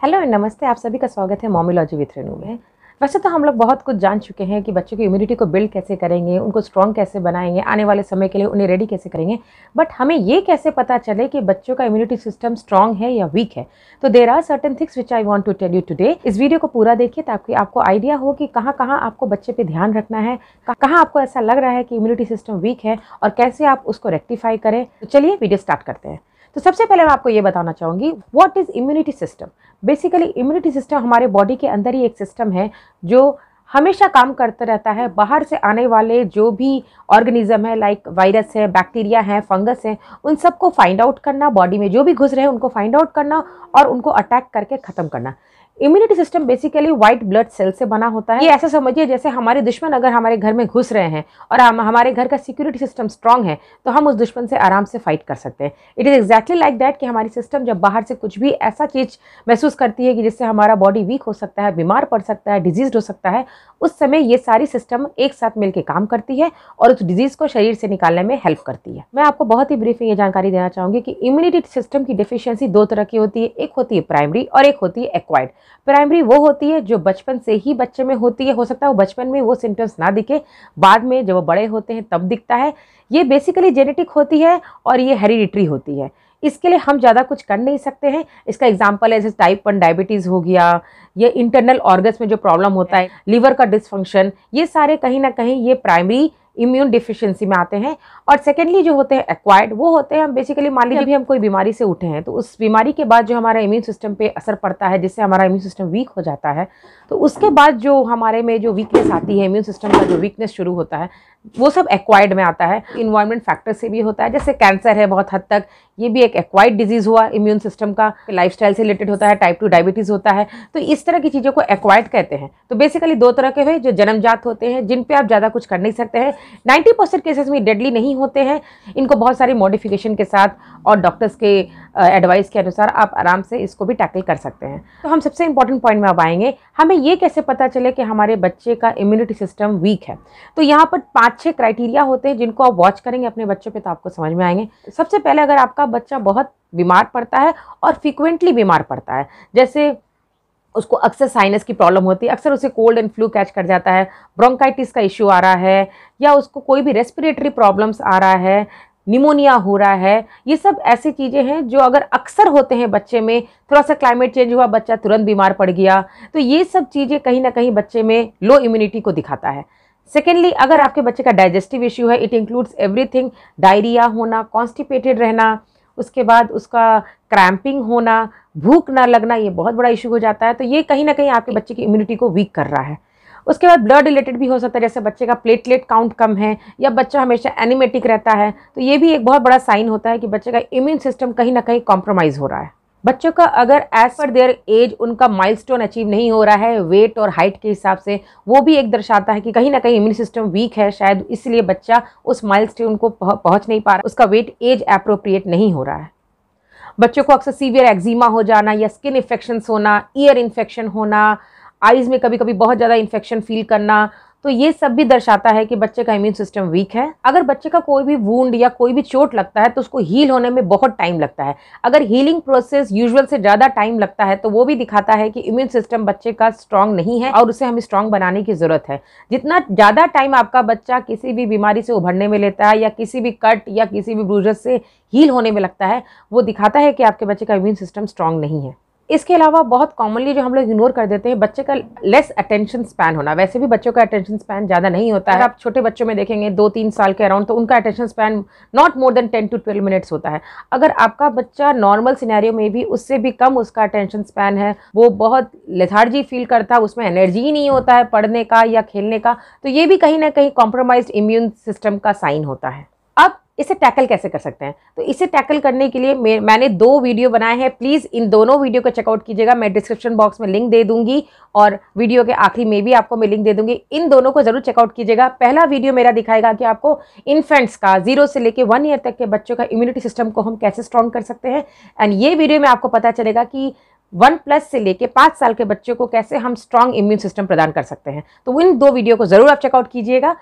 Hello नमस्ते, आप सभी का स्वागत है मॉमिलॉजी विथ रेनू में। वैसे तो हम लोग बहुत कुछ जान चुके हैं कि बच्चों की इम्यूनिटी को बिल्ड कैसे करेंगे, उनको स्ट्रॉन्ग कैसे बनाएंगे, आने वाले समय के लिए उन्हें रेडी कैसे करेंगे। बट हमें ये कैसे पता चले कि बच्चों का इम्यूनिटी सिस्टम स्ट्रॉन्ग है या वीक है। तो there are certain things which I want to tell you today. इस वीडियो को पूरा देखिए ताकि आपको आइडिया हो कि कहाँ कहाँ आपको बच्चे पे ध्यान रखना है, कहाँ आपको ऐसा लग रहा है कि इम्यूनिटी सिस्टम वीक है और कैसे आप उसको रेक्टिफाई करें। तो चलिए वीडियो स्टार्ट करते हैं। तो सबसे पहले मैं आपको ये बताना चाहूँगी what is immunity system. Basically immunity system हमारे बॉडी के अंदर ही एक सिस्टम है जो हमेशा काम करता रहता है। बाहर से आने वाले जो भी ऑर्गेनिज्म है, लाइक वायरस है, बैक्टीरिया है, फंगस है, उन सबको फाइंड आउट करना, बॉडी में जो भी घुस रहे हैं उनको फाइंड आउट करना और उनको अटैक करके ख़त्म करना। Immunity system basically white blood cell से बना होता है। ये ऐसा समझिए जैसे हमारे दुश्मन अगर हमारे घर में घुस रहे हैं और हमारे घर का सिक्योरिटी सिस्टम स्ट्रांग है तो हम उस दुश्मन से आराम से फाइट कर सकते हैं। It is exactly like that कि हमारी सिस्टम जब बाहर से कुछ भी ऐसा चीज़ महसूस करती है कि जिससे हमारा बॉडी वीक हो सकता है, बीमार पड़ सकता है, डिजीज हो सकता है, उस समय ये सारी सिस्टम एक साथ मिलकर काम करती है और उस डिजीज को शरीर से निकालने में हेल्प करती है। मैं आपको बहुत ही ब्रीफ में ये जानकारी देना चाहूँगी कि इम्यूनिटी सिस्टम की डिफिशियंसी दो तरह की होती है। एक होती है प्राइमरी और एक होती है एक्वायर्ड। प्राइमरी वो होती है जो बचपन से ही बच्चे में होती है। हो सकता है वो बचपन में वो सिम्टम्स ना दिखे, बाद में जब वो बड़े होते हैं तब दिखता है। ये बेसिकली जेनेटिक होती है और ये हेरिडिटरी होती है। इसके लिए हम ज़्यादा कुछ कर नहीं सकते हैं। इसका एग्जांपल है जैसे टाइप 1 डायबिटीज़ हो गया, ये इंटरनल ऑर्गन्स में जो प्रॉब्लम होता है, लीवर का डिसफंक्शन, ये सारे कहीं ना कहीं ये प्राइमरी इम्यून डिफिशियंसी में आते हैं। और सेकेंडली जो होते हैं एक्वायर्ड, वो होते हैं हम बेसिकली मान लीजिए अभी हम कोई बीमारी से उठे हैं तो उस बीमारी के बाद जो हमारा इम्यून सिस्टम पे असर पड़ता है, जिससे हमारा इम्यून सिस्टम वीक हो जाता है, तो उसके बाद जो हमारे में जो वीकनेस आती है, इम्यून सिस्टम का जो वीकनेस शुरू होता है, वो सब एक्वायर्ड में आता है। इन्वायरमेंट फैक्टर से भी होता है, जैसे कैंसर है बहुत हद तक, ये भी एक एक्वायर्ड डिजीज हुआ इम्यून सिस्टम का। लाइफस्टाइल से रिलेटेड होता है, टाइप 2 डायबिटीज़ होता है, तो इस तरह की चीज़ों को एक्वायर्ड कहते हैं। तो बेसिकली दो तरह के हैं, जो जन्मजात होते हैं जिन पे आप ज़्यादा कुछ कर नहीं सकते हैं। 90% केसेस में डेडली नहीं होते हैं। इनको बहुत सारी मॉडिफिकेशन के साथ और डॉक्टर्स के एडवाइस के अनुसार आप आराम से इसको भी टैकल कर सकते हैं। तो हम सबसे इंपॉर्टेंट पॉइंट में अब आएंगे, हमें ये कैसे पता चले कि हमारे बच्चे का इम्यूनिटी सिस्टम वीक है। तो यहाँ पर 5-6 क्राइटेरिया होते हैं जिनको आप वॉच करेंगे अपने बच्चों पे तो आपको समझ में आएंगे। सबसे पहले अगर आपका बच्चा बहुत बीमार पड़ता है और फ्रिक्वेंटली बीमार पड़ता है, जैसे उसको अक्सर साइनस की प्रॉब्लम होती है, अक्सर उसे कोल्ड एंड फ्लू कैच कर जाता है, ब्रोंकाइटिस का इश्यू आ रहा है, या उसको कोई भी रेस्पिरेटरी प्रॉब्लम्स आ रहा है, निमोनिया हो रहा है, ये सब ऐसी चीज़ें हैं जो अगर अक्सर होते हैं बच्चे में, थोड़ा सा क्लाइमेट चेंज हुआ बच्चा तुरंत बीमार पड़ गया, तो ये सब चीज़ें कहीं ना कहीं बच्चे में लो इम्यूनिटी को दिखाता है। सेकेंडली, अगर आपके बच्चे का डाइजेस्टिव इश्यू है, इट इंक्लूड्स एवरीथिंग, डायरिया होना, कॉन्स्टिपेटेड रहना, उसके बाद उसका क्रैम्पिंग होना, भूख ना लगना, ये बहुत बड़ा इशू हो जाता है। तो ये कहीं ना कहीं आपके बच्चे की इम्यूनिटी को वीक कर रहा है। उसके बाद ब्लड रिलेटेड भी हो सकता है, जैसे बच्चे का प्लेटलेट काउंट कम है या बच्चा हमेशा एनीमेटिक रहता है, तो ये भी एक बहुत बड़ा साइन होता है कि बच्चे का इम्यून सिस्टम कहीं ना कहीं कॉम्प्रोमाइज़ हो रहा है। बच्चों का अगर एज पर देयर एज उनका माइलस्टोन अचीव नहीं हो रहा है वेट और हाइट के हिसाब से, वो भी एक दर्शाता है कि कहीं ना कहीं इम्यून सिस्टम वीक है। शायद इसलिए बच्चा उस माइलस्टोन को पहुंच नहीं पा रहा, उसका वेट एज एप्रोप्रिएट नहीं हो रहा है। बच्चों को अक्सर सीवियर एक्जिमा हो जाना या स्किन इन्फेक्शंस होना, ईयर इन्फेक्शन होना, आइज़ में कभी कभी बहुत ज़्यादा इन्फेक्शन फील करना, तो ये सब भी दर्शाता है कि बच्चे का इम्यून सिस्टम वीक है। अगर बच्चे का कोई भी वुंड या कोई भी चोट लगता है तो उसको हील होने में बहुत टाइम लगता है। अगर हीलिंग प्रोसेस यूजुअल से ज़्यादा टाइम लगता है तो वो भी दिखाता है कि इम्यून सिस्टम बच्चे का स्ट्रांग नहीं है और उसे हमें स्ट्रांग बनाने की ज़रूरत है। जितना ज़्यादा टाइम आपका बच्चा किसी भी बीमारी से उभरने में लेता है या किसी भी कट या किसी भी ब्रूजेस से हील होने में लगता है, वो दिखाता है कि आपके बच्चे का इम्यून सिस्टम स्ट्रांग नहीं है। इसके अलावा बहुत कॉमनली जो हम लोग इग्नोर कर देते हैं, बच्चे का लेस अटेंशन स्पैन होना। वैसे भी बच्चों का अटेंशन स्पैन ज़्यादा नहीं होता है। आप छोटे बच्चों में देखेंगे 2-3 साल के अराउंड, तो उनका attention span not more than 10 to 12 minutes होता है। अगर आपका बच्चा नॉर्मल सिनेरियो में भी उससे भी कम उसका अटेंशन स्पैन है, वो बहुत लेथार्जी फील करता है, उसमें एनर्जी ही नहीं होता है पढ़ने का या खेलने का, तो ये भी कहीं ना कहीं कॉम्प्रोमाइज्ड इम्यून सिस्टम का साइन होता है। अब इसे टैकल कैसे कर सकते हैं? तो इसे टैकल करने के लिए मैंने 2 वीडियो बनाए हैं। प्लीज़ इन दोनों वीडियो को चेकआउट कीजिएगा। मैं डिस्क्रिप्शन बॉक्स में लिंक दे दूंगी और वीडियो के आखिरी में भी आपको मैं लिंक दे दूंगी। इन दोनों को जरूर चेकआउट कीजिएगा। पहला वीडियो मेरा दिखाएगा कि आपको इन्फेंट्स का 0 से लेकर 1 ईयर तक के बच्चों का इम्यूनिटी सिस्टम को हम कैसे स्ट्रॉन्ग कर सकते हैं, एंड ये वीडियो में आपको पता चलेगा कि 1+ से लेके 5 साल के बच्चों को कैसे हम स्ट्रॉन्ग इम्यून सिस्टम प्रदान कर सकते हैं। तो इन 2 वीडियो को जरूर आप चेकआउट कीजिएगा।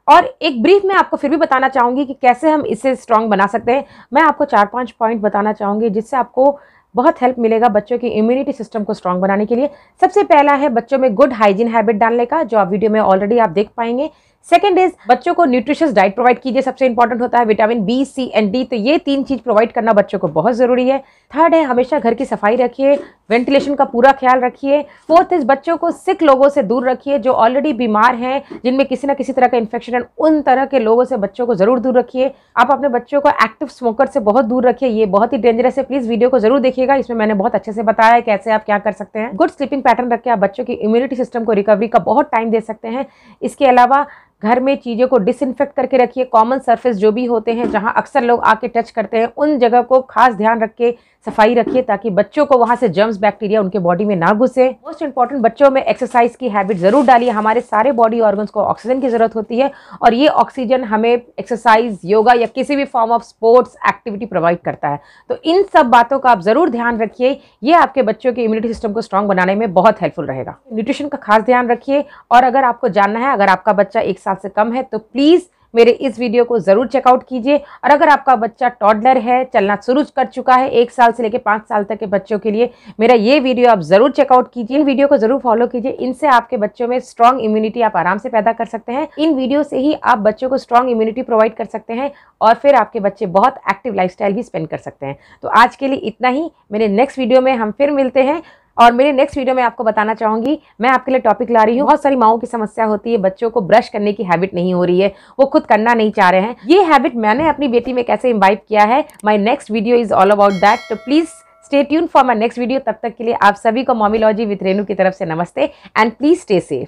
और एक ब्रीफ में आपको फिर भी बताना चाहूँगी कि कैसे हम इसे स्ट्रॉन्ग बना सकते हैं। मैं आपको 4-5 पॉइंट बताना चाहूँगी जिससे आपको बहुत हेल्प मिलेगा बच्चों की इम्यूनिटी सिस्टम को स्ट्रांग बनाने के लिए। सबसे पहला है बच्चों में गुड हाइजीन हैबिट डालने का, जो आप वीडियो में ऑलरेडी आप देख पाएंगे। सेकंड इज बच्चों को न्यूट्रिशियस डाइट प्रोवाइड कीजिए, सबसे इंपॉर्टेंट होता है vitamin B, C and D, तो ये 3 चीज प्रोवाइड करना बच्चों को बहुत जरूरी है। थर्ड है हमेशा घर की सफाई रखिए, वेंटिलेशन का पूरा ख्याल रखिए। फोर्थ इज बच्चों को सिक लोगों से दूर रखिए, जो ऑलरेडी बीमार हैं, जिनमें किसी ना किसी तरह का इन्फेक्शन है, उन तरह के लोगों से बच्चों को जरूर दूर रखिए। आप अपने बच्चों को एक्टिव स्मोकर से बहुत दूर रखिए, ये बहुत ही डेंजरस है। प्लीज वीडियो को जरूर देखिएगा, इसमें मैंने बहुत अच्छे से बताया है कैसे आप क्या कर सकते हैं। गुड स्लीपिंग पैटर्न रख के आप बच्चों की इम्यूनिटी सिस्टम को रिकवरी का बहुत टाइम दे सकते हैं। इसके अलावा घर में चीज़ों को डिसइंफेक्ट करके रखिए। कॉमन सरफेस जो भी होते हैं जहां अक्सर लोग आके टच करते हैं, उन जगह को खास ध्यान रख के सफाई रखिए, ताकि बच्चों को वहां से जर्म्स बैक्टीरिया उनके बॉडी में ना घुसे। मोस्ट इंपॉर्टेंट, बच्चों में एक्सरसाइज की हैबिट जरूर डालिए। हमारे सारे बॉडी ऑर्गन्स को ऑक्सीजन की जरूरत होती है, और ये ऑक्सीजन हमें एक्सरसाइज, योगा या किसी भी form of sports activity provide करता है। तो इन सब बातों का आप जरूर ध्यान रखिए, ये आपके बच्चों के इम्यूनिटी सिस्टम को स्ट्रांग बनाने में बहुत हेल्पफुल रहेगा। न्यूट्रिशन का खास ध्यान रखिए, और अगर आपको जानना है, अगर आपका बच्चा 1 साल से कम है तो प्लीज मेरे इस वीडियो को जरूर चेकआउट कीजिए। और अगर आपका बच्चा टॉडलर है, चलना शुरू कर चुका है, 1 साल से लेकर 5 साल तक के बच्चों के लिए मेरा ये वीडियो आप जरूर चेकआउट कीजिए। इन वीडियो को जरूर फॉलो कीजिए, इनसे आपके बच्चों में स्ट्रांग इम्यूनिटी आप आराम से पैदा कर सकते हैं। इन वीडियो से ही आप बच्चों को स्ट्रांग इम्यूनिटी प्रोवाइड कर सकते हैं, और फिर आपके बच्चे बहुत एक्टिव लाइफस्टाइल भी स्पेंड कर सकते हैं। तो आज के लिए इतना ही। मेरे नेक्स्ट वीडियो में हम फिर मिलते हैं, और मेरे नेक्स्ट वीडियो में आपको बताना चाहूंगी, मैं आपके लिए टॉपिक ला रही हूँ। बहुत सारी माओं की समस्या होती है, बच्चों को ब्रश करने की हैबिट नहीं हो रही है, वो खुद करना नहीं चाह रहे हैं। ये हैबिट मैंने अपनी बेटी में कैसे इम्बाइब किया है, my next video is all about that. तो please stay tune for my next video. तब तक के लिए आप सभी को मॉमीलॉजी विद रेनू की तरफ से नमस्ते, एंड प्लीज स्टे सेफ।